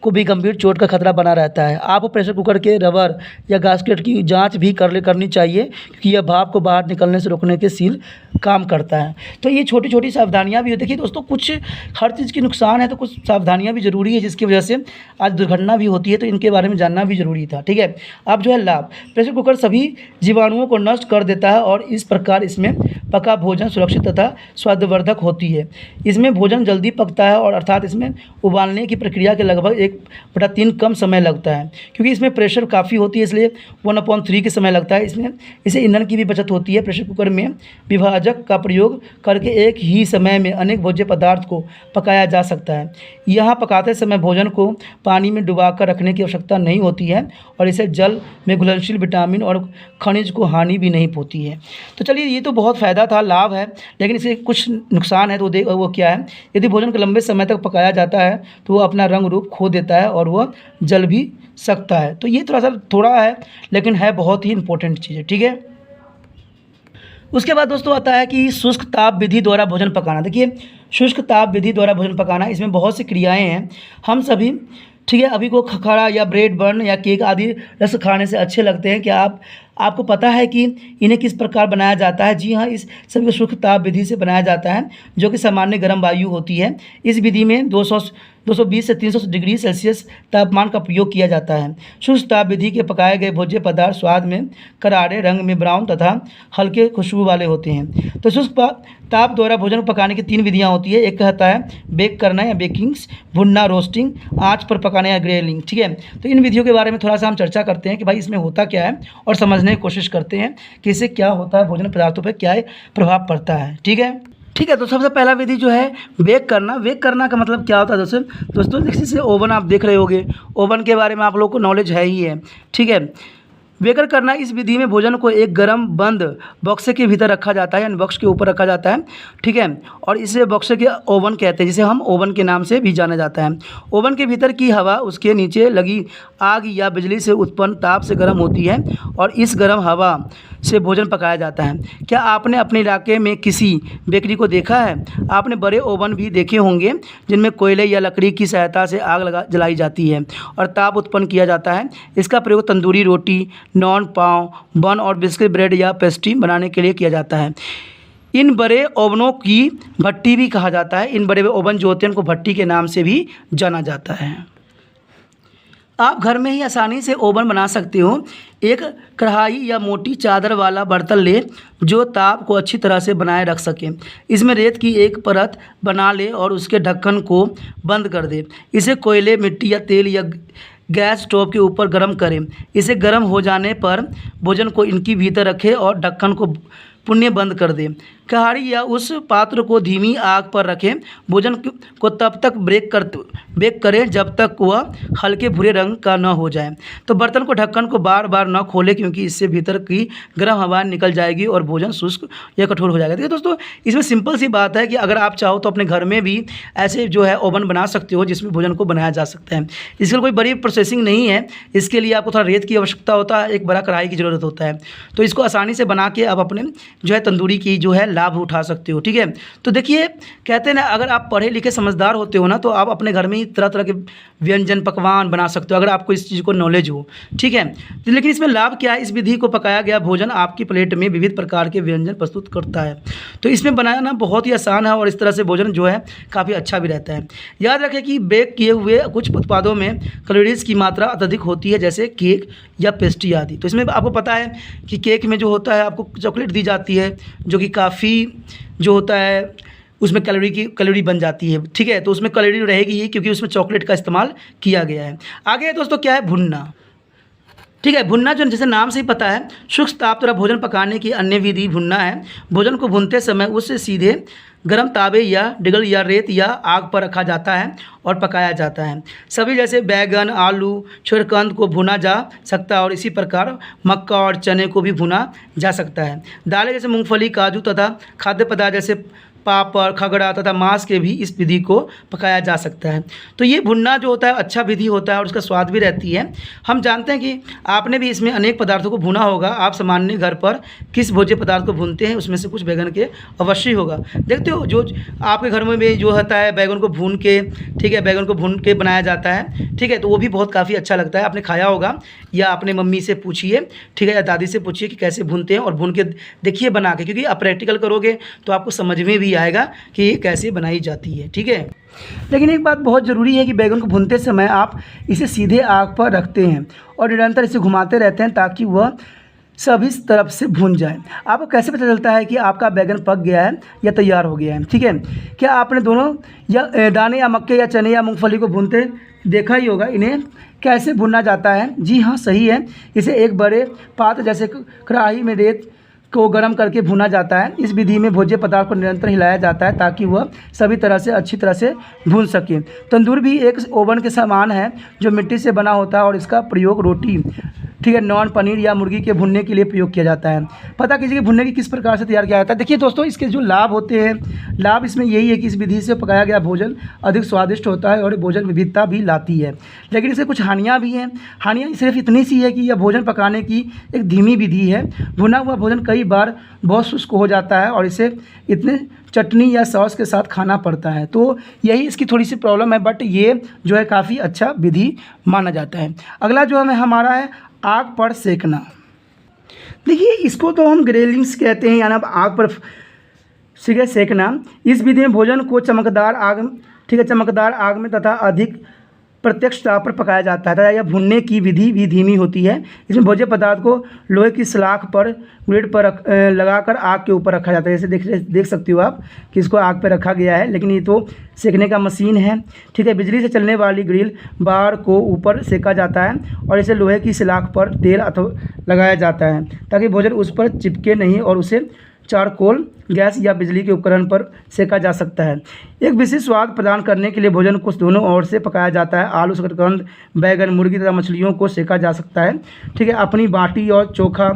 को भी गंभीर चोट का खतरा बना रहता है। आपको प्रेशर कुकर के रबर या गास्केट की जांच भी करनी चाहिए क्योंकि यह भाप को बाहर निकलने से रोकने के सील काम करता है। तो ये छोटी छोटी सावधानियां भी होती है। देखिए दोस्तों, कुछ हर चीज़ की नुकसान है तो कुछ सावधानियां भी ज़रूरी है जिसकी वजह से आज दुर्घटना भी होती है, तो इनके बारे में जानना भी ज़रूरी था, ठीक है। अब जो है लाभ, प्रेशर कुकर सभी जीवाणुओं को नष्ट कर देता है और इस प्रकार इसमें पका भोजन सुरक्षित तथा स्वास्थ्यवर्धक होती है। इसमें भोजन जल्दी पकता है और अर्थात इसमें उबालने की प्रक्रिया के लगभग 1/3 कम समय लगता है क्योंकि इसमें प्रेशर काफ़ी होती है, इसलिए 1/3 के समय लगता है। इसमें इसे ईंधन की भी बचत होती है। प्रेशर कुकर में विभाजक का प्रयोग करके एक ही समय में अनेक भोज्य पदार्थ को पकाया जा सकता है। यहाँ पकाते समय भोजन को पानी में डुबाकर रखने की आवश्यकता नहीं होती है और इसे जल में घुलनशील विटामिन और खनिज को हानि भी नहीं होती है। तो चलिए, ये तो बहुत फ़ायदा था, लाभ है, लेकिन इसके कुछ नुकसान है। तो वो क्या है, यदि भोजन को लंबे समय तक पकाया जाता है तो वो अपना रंग रूप खो देता है और वह जल भी सकता है। तो ये थोड़ा है लेकिन है बहुत ही इंपॉर्टेंट चीज़ है, ठीक है। उसके बाद दोस्तों आता है कि शुष्क ताप विधि द्वारा भोजन पकाना। देखिए शुष्क ताप विधि द्वारा भोजन पकाना, इसमें बहुत सी क्रियाएं हैं। हम सभी, ठीक है, अभी को खखाड़ा या ब्रेड बन या केक आदि रस खाने से अच्छे लगते हैं। क्या आपको पता है कि इन्हें किस प्रकार बनाया जाता है? जी हाँ, इस सभी को शुष्क ताप विधि से बनाया जाता है जो कि सामान्य गर्म वायु होती है। इस विधि में 220 से 300 डिग्री सेल्सियस तापमान का प्रयोग किया जाता है। शुष्क ताप विधि के पकाए गए भोज्य पदार्थ स्वाद में करारे, रंग में ब्राउन तथा हल्के खुशबू वाले होते हैं। तो शुष्क ताप द्वारा भोजन पकाने की 3 विधियाँ होती है। एक कहता है बेक करना या बेकिंग्स, भुनना, रोस्टिंग, आँच पर पकाना या ग्रिलिंग, ठीक है। तो इन विधियों के बारे में थोड़ा सा हम चर्चा करते हैं कि भाई इसमें होता क्या है और समझने की कोशिश करते हैं कि इससे क्या होता है, भोजन पदार्थों पर क्या प्रभाव पड़ता है, ठीक है। तो सबसे पहला विधि जो है बेक करना का मतलब क्या होता है दोस्तों जैसे ओवन आप देख रहे होंगे, ओवन के बारे में आप लोगों को नॉलेज है ही है, ठीक है। बेकर करना, इस विधि में भोजन को एक गर्म बंद बक्से के भीतर रखा जाता है, यानी बक्स के ऊपर रखा जाता है, ठीक है। और इसे बक्से के ओवन कहते हैं, जिसे हम ओवन के नाम से भी जाना जाता है। ओवन के भीतर की हवा उसके नीचे लगी आग या बिजली से उत्पन्न ताप से गर्म होती है और इस गर्म हवा से भोजन पकाया जाता है। क्या आपने अपने इलाके में किसी बेकरी को देखा है? आपने बड़े ओवन भी देखे होंगे जिनमें कोयले या लकड़ी की सहायता से आग जलाई जाती है और ताप उत्पन्न किया जाता है। इसका प्रयोग तंदूरी रोटी, नॉन, पाव, बन और बिस्किट, ब्रेड या पेस्ट्री बनाने के लिए किया जाता है। इन बड़े ओवनों की भट्टी भी कहा जाता है। इन बड़े ओवन जो होते हैं उनको भट्टी के नाम से भी जाना जाता है। आप घर में ही आसानी से ओवन बना सकते हो। एक कढ़ाई या मोटी चादर वाला बर्तन ले जो ताप को अच्छी तरह से बनाए रख सके। इसमें रेत की एक परत बना ले और उसके ढक्कन को बंद कर दे। इसे कोयले, मिट्टी या तेल या गैस स्टोव के ऊपर गर्म करें। इसे गर्म हो जाने पर भोजन को इनकी भीतर रखें और ढक्कन को पुण्य बंद कर दे। कहाड़ी या उस पात्र को धीमी आग पर रखें। भोजन को तब तक बेक करें जब तक वह हल्के भूरे रंग का न हो जाए। तो बर्तन को ढक्कन को बार बार न खोलें, क्योंकि इससे भीतर की गर्म हवा निकल जाएगी और भोजन शुष्क या कठोर हो जाएगा। देखिए दोस्तों, इसमें सिंपल सी बात है कि अगर आप चाहो तो अपने घर में भी ऐसे जो है ओवन बना सकते हो जिसमें भोजन को बनाया जा सकता है। इसके लिए कोई बड़ी प्रोसेसिंग नहीं है। इसके लिए आपको थोड़ा रेत की आवश्यकता होता है, एक बड़ा कढ़ाई की ज़रूरत होता है। तो इसको आसानी से बना के आप अपने जो है तंदूरी की जो है लाभ उठा सकते हो। ठीक है, तो देखिए कहते हैं ना, अगर आप पढ़े लिखे समझदार होते हो ना तो आप अपने घर में ही तरह तरह के व्यंजन पकवान बना सकते हो, अगर आपको इस चीज़ को नॉलेज हो। ठीक है, तो लेकिन इसमें लाभ क्या है, इस विधि को पकाया गया भोजन आपकी प्लेट में विविध प्रकार के व्यंजन प्रस्तुत करता है। तो इसमें बनाना बहुत ही आसान है और इस तरह से भोजन जो है काफ़ी अच्छा भी रहता है। याद रखें कि बेक किए हुए कुछ उत्पादों में कैलोरीज की मात्रा अत्यधिक होती है, जैसे केक या पेस्ट्री आदि। तो इसमें आपको पता है कि केक में जो होता है आपको चॉकलेट दी जाती है, जो कि काफ़ी जो होता है उसमें कैलोरी बन जाती है। ठीक है, तो उसमें कैलोरी रहेगी ही, क्योंकि उसमें चॉकलेट का इस्तेमाल किया गया है। आगे दोस्तों क्या है, भुनना। ठीक है, भुनना जो जैसे नाम से ही पता है, सूक्ष्म ताप द्वारा भोजन पकाने की अन्य विधि भुनना है। भोजन को भूनते समय उससे सीधे गर्म तावे या डिगल या रेत या आग पर रखा जाता है और पकाया जाता है। सभी जैसे बैगन, आलू, शकरकंद को भुना जा सकता है और इसी प्रकार मक्का और चने को भी भुना जा सकता है। दालें जैसे मूंगफली, काजू तथा खाद्य पदार्थ जैसे पापड़, खगड़ा तथा मांस के भी इस विधि को पकाया जा सकता है। तो ये भुनना जो होता है अच्छा विधि होता है और उसका स्वाद भी रहती है। हम जानते हैं कि आपने भी इसमें अनेक पदार्थों को भुना होगा। आप सामान्य घर पर किस भोज्य पदार्थ को भूनते हैं, उसमें से कुछ बैगन के अवश्य होगा। देखते हो जो आपके घर में भी जो होता है बैगन को भून के, ठीक है, बैगन को भून के बनाया जाता है। ठीक है, तो वो भी बहुत काफ़ी अच्छा लगता है। आपने खाया होगा या अपने मम्मी से पूछिए, ठीक है, या दादी से पूछिए कि कैसे भूनते हैं और भून के देखिए बना के, क्योंकि आप प्रैक्टिकल करोगे तो आपको समझ में भी आएगा कि ये कैसे बनाई जाती है। ठीक है, लेकिन एक बात बहुत ज़रूरी है कि बैगन को भूनते समय आप इसे सीधे आग पर रखते हैं और निरंतर इसे घुमाते रहते हैं ताकि वह सभी तरफ से भून जाए। आपको कैसे पता चलता है कि आपका बैगन पक गया है या तैयार हो गया है? ठीक है, क्या आपने दोनों या दाने या मक्के या चने या मूंगफली को भूनते देखा ही होगा? इन्हें कैसे भुना जाता है? जी हाँ, सही है, इसे एक बड़े पात्र जैसे कढ़ाई में रेत को गर्म करके भुना जाता है। इस विधि में भोज्य पदार्थ को निरंतर हिलाया जाता है ताकि वह सभी तरह से अच्छी तरह से भून सके। तंदूर भी एक ओवन के समान है जो मिट्टी से बना होता है और इसका प्रयोग रोटी, ठीक है, नान, पनीर या मुर्गी के भुनने के लिए प्रयोग किया जाता है। पता कीजिए कि भुनने की किस प्रकार से तैयार किया जाता है। देखिए दोस्तों, इसके जो लाभ होते हैं, लाभ इसमें यही है कि इस विधि से पकाया गया भोजन अधिक स्वादिष्ट होता है और भोजन विविधता भी लाती है। लेकिन इससे कुछ हानियाँ भी हैं। हानियाँ सिर्फ इतनी सी है कि यह भोजन पकाने की एक धीमी विधि है। भुना हुआ भोजन कई बार बहुत शुष्क हो जाता है और इसे इतने चटनी या सॉस के साथ खाना पड़ता है। तो यही इसकी थोड़ी सी प्रॉब्लम है, बट ये जो है काफ़ी अच्छा विधि माना जाता है। अगला जो हमारा है आग पर सेकना। देखिए, इसको तो हम ग्रिलिंग्स कहते हैं, यानी आग पर सेकना। इस विधि में भोजन को चमकदार आग, ठीक है, चमकदार आग में तथा अधिक प्रत्यक्ष ताप पर पकाया जाता है तथा यह भुनने की विधि भी धीमी होती है। इसमें भोज्य पदार्थ को लोहे की सलाख पर ग्रिड पर लगाकर आग के ऊपर रखा जाता है। जैसे देख सकते हो आप कि इसको आग पर रखा गया है, लेकिन ये तो सेकने का मशीन है। ठीक है, बिजली से चलने वाली ग्रिल बार को ऊपर सेका जाता है और इसे लोहे की सलाख पर तेल अथवा लगाया जाता है ताकि भोजन उस पर चिपके नहीं और उसे चारकोल, गैस या बिजली के उपकरण पर सेका जा सकता है। एक विशेष स्वाद प्रदान करने के लिए भोजन को दोनों ओर से पकाया जाता है। आलू, शकरकंद, बैगन, मुर्गी तथा मछलियों को सेका जा सकता है। ठीक है, अपनी बाटी और चोखा,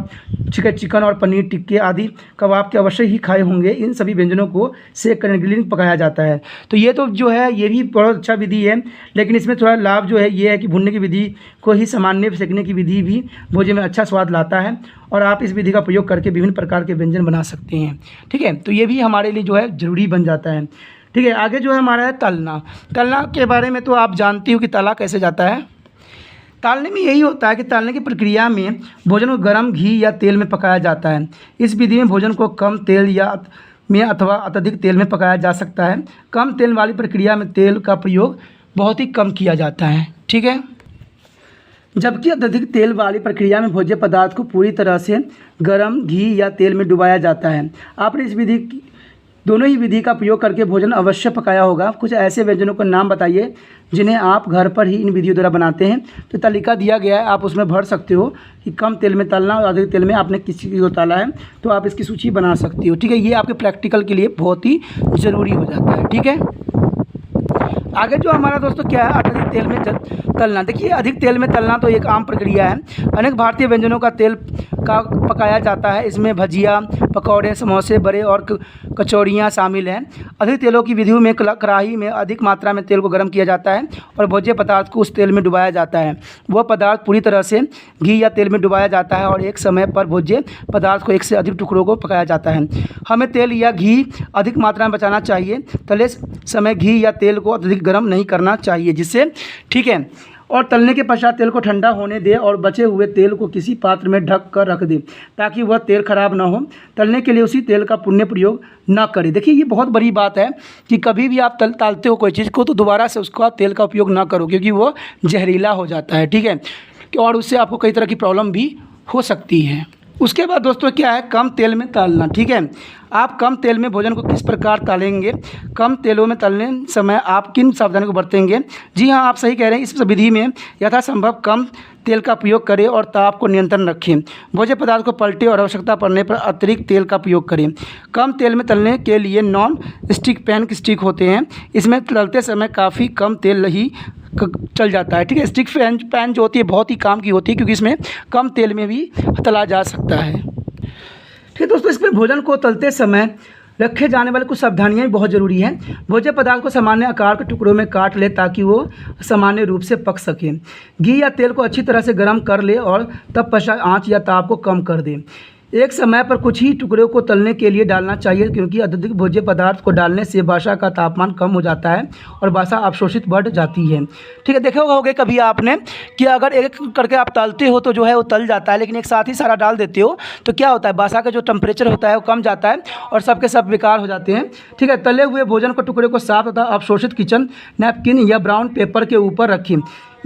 ठीक है, चिकन और पनीर टिक्के आदि कबाब के अवश्य ही खाए होंगे। इन सभी व्यंजनों को सेक कर ग्रिलिंग पकाया जाता है। तो ये तो जो है ये भी बहुत अच्छा विधि है, लेकिन इसमें थोड़ा लाभ जो है ये है कि भुनने की विधि को ही सामान्य सेकने की विधि भी भोजन में अच्छा स्वाद लाता है और आप इस विधि का प्रयोग करके विभिन्न प्रकार के व्यंजन बना सकते हैं। ठीक है, तो ये भी हमारे लिए जो है ज़रूरी बन जाता है। ठीक है, आगे जो है हमारा है तलना। तलना के बारे में तो आप जानती हो कि तला कैसे जाता है। तलने में यही होता है कि तलने की प्रक्रिया में भोजन को गर्म घी या तेल में पकाया जाता है। इस विधि में भोजन को कम तेल या में अथवा अत्यधिक तेल में पकाया जा सकता है। कम तेल वाली प्रक्रिया में तेल का प्रयोग बहुत ही कम किया जाता है। ठीक है, जबकि अत्यधिक तेल वाली प्रक्रिया में भोज्य पदार्थ को पूरी तरह से गर्म घी या तेल में डुबाया जाता है। आपने इस विधि दोनों ही विधि का प्रयोग करके भोजन अवश्य पकाया होगा। कुछ ऐसे व्यंजनों का नाम बताइए जिन्हें आप घर पर ही इन विधियों द्वारा बनाते हैं। तो तालिका दिया गया है, आप उसमें भर सकते हो कि कम तेल में तलना और अधिक तेल में आपने किस चीज़ को तला है, तो आप इसकी सूची बना सकती हो। ठीक है, ये आपके प्रैक्टिकल के लिए बहुत ही ज़रूरी हो जाता है। ठीक है, आगे जो हमारा दोस्तों क्या है, अधिक तेल में तलना। देखिए, अधिक तेल में तलना तो एक आम प्रक्रिया है। अनेक भारतीय व्यंजनों का तेल का पकाया जाता है। इसमें भजिया, पकौड़े, समोसे, बड़े और कचौड़ियाँ शामिल हैं। अधिक तेलों की विधियों में कढ़ाई में अधिक मात्रा में तेल को गर्म किया जाता है और भोज्य पदार्थ को उस तेल में डुबाया जाता है। वह पदार्थ पूरी तरह से घी या तेल में डुबाया जाता है और एक समय पर भोज्य पदार्थ को एक से अधिक टुकड़ों को पकाया जाता है। हमें तेल या घी अधिक मात्रा में बचाना चाहिए। तले समय घी या तेल को अत्यधिक गर्म नहीं करना चाहिए, जिससे ठीक है, और तलने के पश्चात तेल को ठंडा होने दें और बचे हुए तेल को किसी पात्र में ढक कर रख दें ताकि वह तेल खराब ना हो। तलने के लिए उसी तेल का पुनः प्रयोग ना करें। देखिए, ये बहुत बड़ी बात है कि कभी भी आप तलते हो कोई चीज़ को तो दोबारा से उसका तेल का उपयोग ना करो, क्योंकि वो जहरीला हो जाता है। ठीक है, और उससे आपको कई तरह की प्रॉब्लम भी हो सकती है। उसके बाद दोस्तों क्या है, कम तेल में तलना। ठीक है, आप कम तेल में भोजन को किस प्रकार तलेंगे, कम तेलों में तलने समय आप किन सावधानियों को बरतेंगे। जी हाँ, आप सही कह रहे हैं। इस विधि में यथासंभव कम तेल का प्रयोग करें और ताप को नियंत्रण रखें। भोज्य पदार्थ को पलटें और आवश्यकता पड़ने पर अतिरिक्त तेल का प्रयोग करें। कम तेल में तलने के लिए नॉन स्टिक पैन की स्टिक होते हैं। इसमें तलते समय काफ़ी कम तेल ही चल जाता है। ठीक है, स्टिक पैन जो होती है बहुत ही काम की होती है, क्योंकि इसमें कम तेल में भी तला जा सकता है। ठीक है दोस्तों, इसमें भोजन को तलते समय रखे जाने वाले कुछ सावधानियाँ भी बहुत ज़रूरी हैं। भोज्य पदार्थ को सामान्य आकार के टुकड़ों में काट ले ताकि वो सामान्य रूप से पक सके। घी या तेल को अच्छी तरह से गर्म कर ले और तब पश्चात आंच या ताप को कम कर दें। एक समय पर कुछ ही टुकड़ों को तलने के लिए डालना चाहिए, क्योंकि अत्यधिक भोज्य पदार्थ को डालने से बासा का तापमान कम हो जाता है और बासा अवशोषित बढ़ जाती है। ठीक है, देखे होगे कभी आपने कि अगर एक करके आप तलते हो तो जो है वो तल जाता है, लेकिन एक साथ ही सारा डाल देते हो तो क्या होता है, बासा का जो टेम्परेचर होता है वो कम जाता है और सबके सब बेकार हो जाते हैं। ठीक है, तले हुए भोजन को टुकड़े को साफ तथा अवशोषित किचन नैपकिन या ब्राउन पेपर के ऊपर रखें।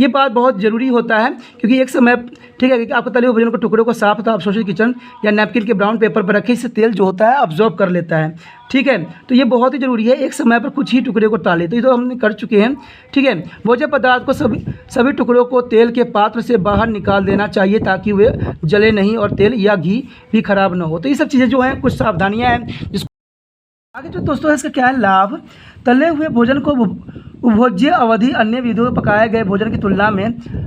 ये बात बहुत ज़रूरी होता है, क्योंकि एक समय ठीक है, आपको तले हुए भोजन को टुकड़ों को साफ तथा अवशोषित किचन या नैपकिन के ब्राउन पेपर पर रखें। इससे तेल जो होता है अब्जॉर्ब कर लेता है। ठीक है, तो ये बहुत ही ज़रूरी है। एक समय पर कुछ ही टुकड़े को टालें, तो ये तो हमने कर चुके हैं। ठीक है, भोज्य पदार्थ को सभी टुकड़ों को तेल के पात्र से बाहर निकाल देना चाहिए ताकि वे जले नहीं और तेल या घी भी खराब ना हो। तो ये सब चीज़ें जो हैं, कुछ सावधानियाँ हैं जिसको आगे जो दोस्तों है इसका क्या है लाभ। तले हुए भोजन को उपभोज्य अवधि अन्य विधियों में पकाए गए भोजन की तुलना में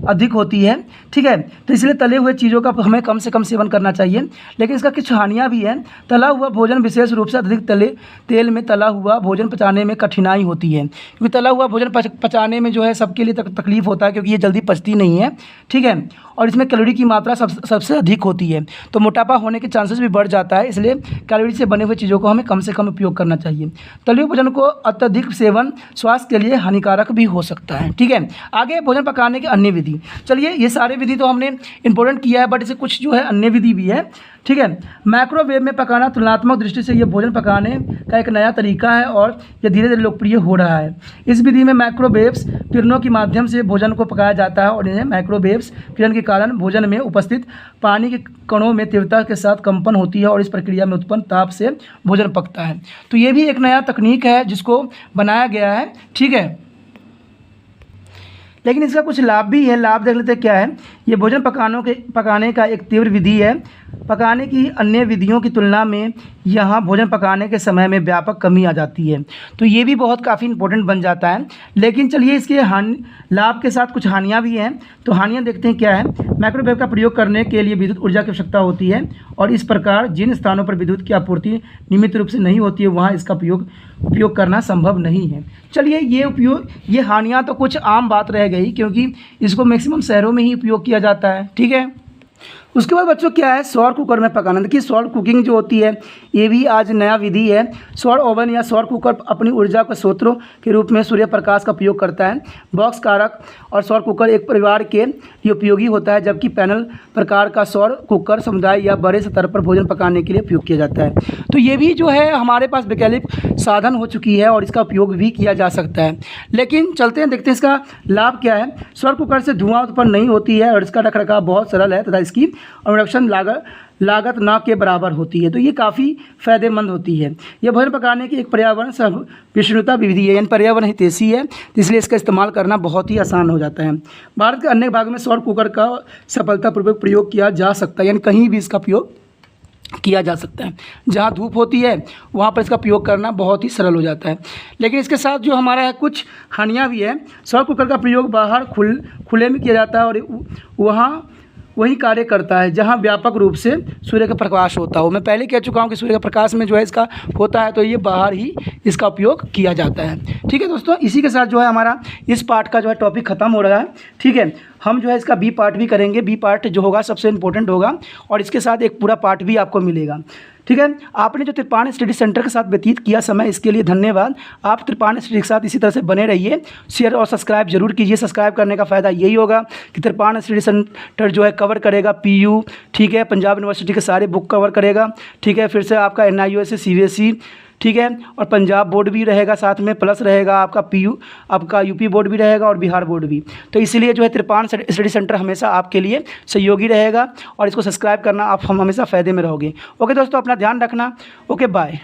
अधिक होती है। ठीक है, तो इसलिए तले हुए चीज़ों का हमें कम से कम सेवन करना चाहिए, लेकिन इसका कुछ हानियाँ भी हैं। तला हुआ भोजन विशेष रूप से अधिक तेल में तला हुआ भोजन पचाने में कठिनाई होती है, क्योंकि तला हुआ भोजन पचाने में जो है सबके लिए तकलीफ होता है, क्योंकि ये जल्दी पचती नहीं है। ठीक है, और इसमें कैलोरी की मात्रा सबसे अधिक होती है, तो मोटापा होने के चांसेस भी बढ़ जाता है। इसलिए कैलोरी से बने हुए चीज़ों को हमें कम से कम उपयोग करना चाहिए। तले हुए भोजन को अत्यधिक सेवन स्वास्थ्य के लिए हानिकारक भी हो सकता है। ठीक है, आगे भोजन पकाने की अन्य विधि। चलिए, ये सारे विधि तो हमने इंपॉर्टेंट किया है, बट इसे कुछ जो है अन्य विधि भी है। ठीक है, माइक्रोवेव में पकाना तुलनात्मक दृष्टि से ये भोजन पकाने का एक नया तरीका है और यह धीरे धीरे लोकप्रिय हो रहा है। इस विधि में माइक्रोवेव्स किरणों के माध्यम से भोजन को पकाया जाता है और इन्हें माइक्रोवेव्स किरण के कारण भोजन में उपस्थित पानी के कणों में तीव्रता के साथ कंपन होती है और इस प्रक्रिया में उत्पन्न ताप से भोजन पकता है। तो ये भी एक नया तकनीक है जिसको बनाया गया है। ठीक है, लेकिन इसका कुछ लाभ भी है। लाभ देख लेते हैं क्या है। ये भोजन पकाने का एक तीव्र विधि है। पकाने की अन्य विधियों की तुलना में यहाँ भोजन पकाने के समय में व्यापक कमी आ जाती है, तो ये भी बहुत काफ़ी इंपॉर्टेंट बन जाता है। लेकिन चलिए, इसके लाभ के साथ कुछ हानियाँ भी हैं, तो हानियाँ देखते हैं क्या है। माइक्रोवेव का प्रयोग करने के लिए विद्युत ऊर्जा की आवश्यकता होती है और इस प्रकार जिन स्थानों पर विद्युत की आपूर्ति नियमित रूप से नहीं होती है वहाँ इसका उपयोग करना संभव नहीं है। चलिए, ये हानियाँ तो कुछ आम बात रह गई, क्योंकि इसको मैक्सिमम शहरों में ही उपयोग किया जाता है। ठीक है, उसके बाद बच्चों क्या है, सौर कुकर में पकाना। देखिए, सौर कुकिंग जो होती है ये भी आज नया विधि है। सौर ओवन या सौर कुकर अपनी ऊर्जा के स्रोतों के रूप में सूर्य प्रकाश का उपयोग करता है। बॉक्स कारक और सौर कुकर एक परिवार के लिए उपयोगी होता है, जबकि पैनल प्रकार का सौर कुकर समुदाय या बड़े स्तर पर भोजन पकाने के लिए उपयोग किया जाता है। तो ये भी जो है हमारे पास वैकल्पिक साधन हो चुकी है और इसका उपयोग भी किया जा सकता है। लेकिन चलते हैं, देखते हैं इसका लाभ क्या है। सौर कुकर से धुआं उत्पन्न नहीं होती है और इसका रखरखाव बहुत सरल है तथा इसकी और इंडक्शन लागत ना के बराबर होती है। तो ये काफ़ी फ़ायदेमंद होती है। यह भोजन पकाने की एक पर्यावरण सहिष्णुता विधि है, यानी पर्यावरण हितैषी है, इसलिए इसका इस्तेमाल करना बहुत ही आसान हो जाता है। भारत के अन्य भागों में सौर कुकर का सफलतापूर्वक प्रयोग किया जा सकता है, यानी कहीं भी इसका प्रयोग किया जा सकता है। जहाँ धूप होती है वहाँ पर इसका प्रयोग करना बहुत ही सरल हो जाता है। लेकिन इसके साथ जो हमारा है कुछ हानियाँ भी है। सौर कुकर का प्रयोग बाहर खुले में किया जाता है और वहाँ वही कार्य करता है जहाँ व्यापक रूप से सूर्य का प्रकाश होता हो। मैं पहले कह चुका हूँ कि सूर्य का प्रकाश में जो है इसका होता है, तो ये बाहर ही इसका उपयोग किया जाता है। ठीक है दोस्तों, इसी के साथ जो है हमारा इस पार्ट का जो है टॉपिक ख़त्म हो रहा है। ठीक है, हम जो है इसका बी पार्ट भी करेंगे। बी पार्ट जो होगा सबसे इम्पोर्टेंट होगा और इसके साथ एक पूरा पार्ट भी आपको मिलेगा। ठीक है, आपने जो त्रिपाण स्टडी सेंटर के साथ व्यतीत किया समय, इसके लिए धन्यवाद। आप त्रिपाण स्टडी के साथ इसी तरह से बने रहिए। शेयर और सब्सक्राइब जरूर कीजिए। सब्सक्राइब करने का फ़ायदा यही होगा कि त्रिपाण स्टडी सेंटर जो है कवर करेगा PU, ठीक है, पंजाब यूनिवर्सिटी के सारे बुक कवर करेगा। ठीक है, फिर से आपका NIOS से CBSE, ठीक है, और पंजाब बोर्ड भी रहेगा साथ में, प्लस रहेगा आपका PU, आपका UP बोर्ड भी रहेगा और बिहार बोर्ड भी। तो इसलिए जो है त्रिपाण स्टडी सेंटर हमेशा आपके लिए सहयोगी रहेगा और इसको सब्सक्राइब करना, आप हम हमेशा फ़ायदे में रहोगे। ओके दोस्तों, अपना ध्यान रखना। Okay, bye.